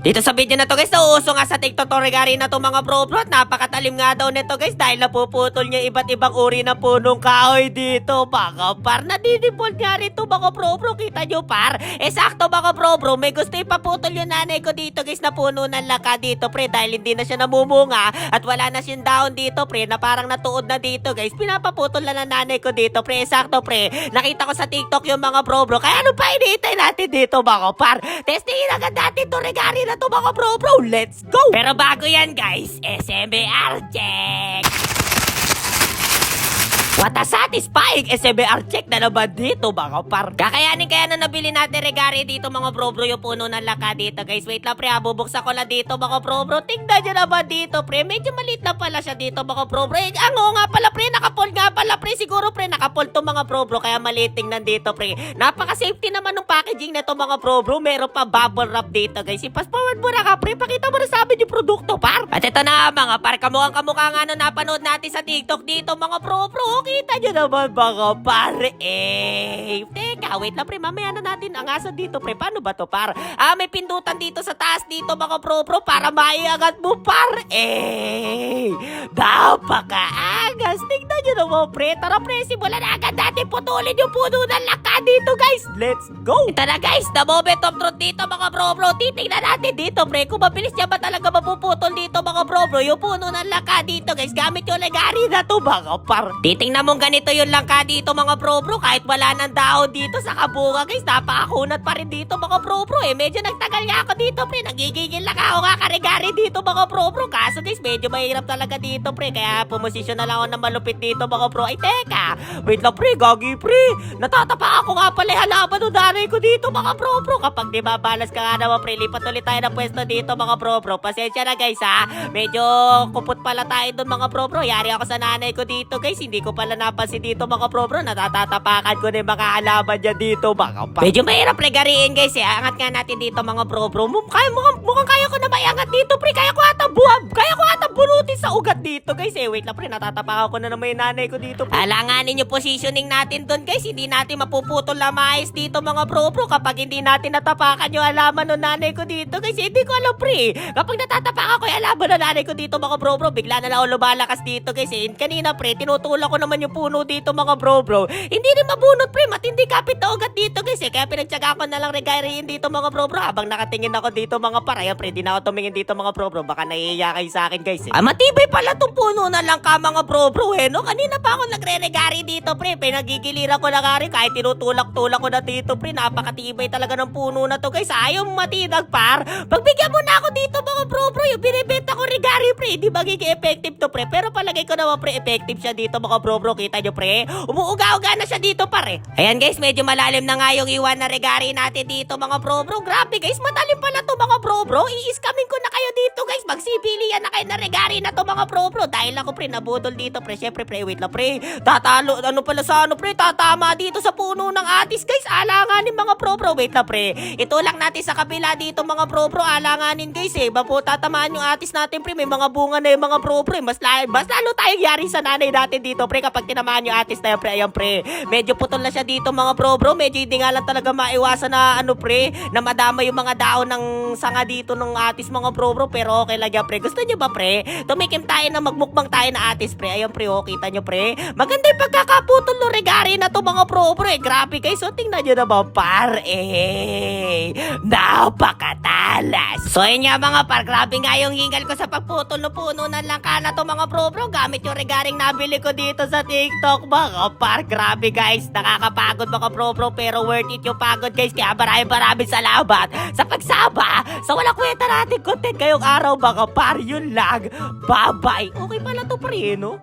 Dito sa video na to guys, nauuso nga sa TikTok to regarding na to mga bro at napakatalim nga daw nito guys dahil napuputol niya iba't ibang uri ng punong kahoy dito. Baka par, nadidipol nga rito mga bro, kita nyo par. Sakto mga bro, may gusto ipaputol yung nanay ko dito guys na puno ng laka dito pre dahil hindi na siya namumunga at wala na siyang dahon dito pre na parang natuod na dito guys. Pinapaputol na ng nanay ko dito pre. Sakto pre, nakita ko sa TikTok yung mga bro, kaya ano pa iniintay natin dito mga par? Testingin agad natin to regarding na to mga bro, let's go! Pero bago yan guys, SMBR check! What a satisfying SMBR check na naman dito mga par. Kakayanin kaya na nabili natin regari dito mga bro yung puno ng laka dito guys. Wait lang pre, bubuksan ko lang dito mga bro. Tingnan nyo naman dito pre, medyo maliit na pala siya dito mga bro. Nga pala pre, nakapol nga pala pre. Siguro pre, nakapol to mga bro kaya maliit tingnan dito pre. Napaka-safety naman ng packaging na to mga bro. Meron pa bubble wrap dito guys. I-fast forward mo na ka pre, pakita mo na sa amin yung produkto par. At ito na mga par, kamukha nga na napanood natin sa TikTok dito mga bro. Kita nyo naman mga pare Teka, wait lang pre, mamaya na natin angasan dito pre. Paano ba to par? May pindutan dito sa taas dito mga bro para maiangat mo par Napaka-angas. Tignan nyo naman pre. Tara pre, simulan na agad natin putulin yung puno ng laka dito guys. Let's go. Ito na guys, the moment of truth dito mga bro. Titignan natin dito pre kung mabilis niya ba talaga mapuputol dito mga bro yung puno ng laka dito guys. Gamit yung lagari na to mga par. Titingnan mong ganito yung langka dito mga bro kahit wala ng dahon dito sa kabunga guys, napakakunat pa rin dito mga bro medyo nagtagal nga ako dito pre, nagigigil lang ako nga karigari dito mga bro kaso guys medyo mahirap talaga dito pre, kaya pumosisyon na lang ako ng malupit dito mga bro. Ay teka, wait lang pre, gagi pre, natatapa ako nga pala halaman ng nanay ko dito mga bro kapag di mabalas ka nga naman pre, lipat ulit tayo ng pwesto dito mga bro pasensya na guys ha, medyo kupot pala tayo doon mga bro yari ako sa nanay ko dito guys, hindi ko pala napansin dito mga bro natatatapakan ko na yung mga halaman dyan dito mga pa. Medyo mahirap regariin guys angat nga natin dito mga bro mukhang kaya ko na maiangat dito pre, kaya ko ata bunutin sa ugat dito guys wait lang pre, natatapakan ko na naman yung nanay ko dito pre. Alanganin yung positioning natin doon guys, hindi natin mapuputol na maayos dito mga bro kapag hindi natin natapakan yung halaman ng nanay ko dito guys, hindi ko alam pre, kapag natatapakan ko yung halaman ng nanay ko dito mga bro bigla na lang ako lumalakas dito guys kanina pre, tinutulak ko naman yung puno dito mga bro hindi rin mabunot pre, matindi kapit na ugat dito guys kaya pinagtsaga ko na lang regariin dito mga bro habang nakatingin ako dito mga par. Ayan pre, di na ako tumingin dito mga bro baka naiiya kayo sa akin guys matibay pala tong puno na lang ka mga bro no? Kanina pa ako nagre-regari dito pre, pinagigiliran ko na nga rin kahit tinutulak-tulak ko na dito pre, napakatibay talaga ng puno na to guys, ayaw matinag par. Pagbigyan mo na ako dito mga bro yung binibenta ko regari pre, di magiging effective to pre, pero palagay ko naman pre, effective siya dito mga bro kita nyo pre, umuuga-uga na siya dito pare. Ayan guys, medyo malalim na nga yung iwan na regari natin dito mga bro grabe guys, matalim pala to mga bro i-scamming ko na kayo dito guys, magsibilian na kayo na regari na to mga bro dahil ako pre, nabudol dito pre, syempre pre, wait lang pre, tatalo, tatama dito sa puno ng atis guys, alanganin mga bro wait lang pre, ito lang natin sa kabila dito mga bro alanganin guys bapo tatamaan yung atis natin pre, may mga bunga na yung mga bro mas lalo tayong yari sa nanay natin dito pre kapag tinamaan yung atis na yun pre. Ayan pre, medyo putol na siya dito mga bro medyo hindi nga lang talaga maiwasan na pre, na madama yung mga daon ng sanga dito ng atis mga bro pero okay lang yan pre. Gusto nyo ba pre, tumikim tayo na magmukbang tayo na atis pre. Ayan pre, kita nyo pre, maganda yung pagkakaputol no regari na to mga bro grabe guys, tingnan nyo naman par napakatalas. So yun nga mga par, grabe nga yung hingal ko sa pagputol no puno ng langka na to mga bro gamit yung regaring nabili ko dito sa TikTok mga par. Grabe guys, nakakapagod mga bro pero worth it yung pagod guys, kaya maraming salamat sa pagsama sa walang kwenta natin content ngayong araw mga par. Yun lang, bye bye. Okay pala to pre no?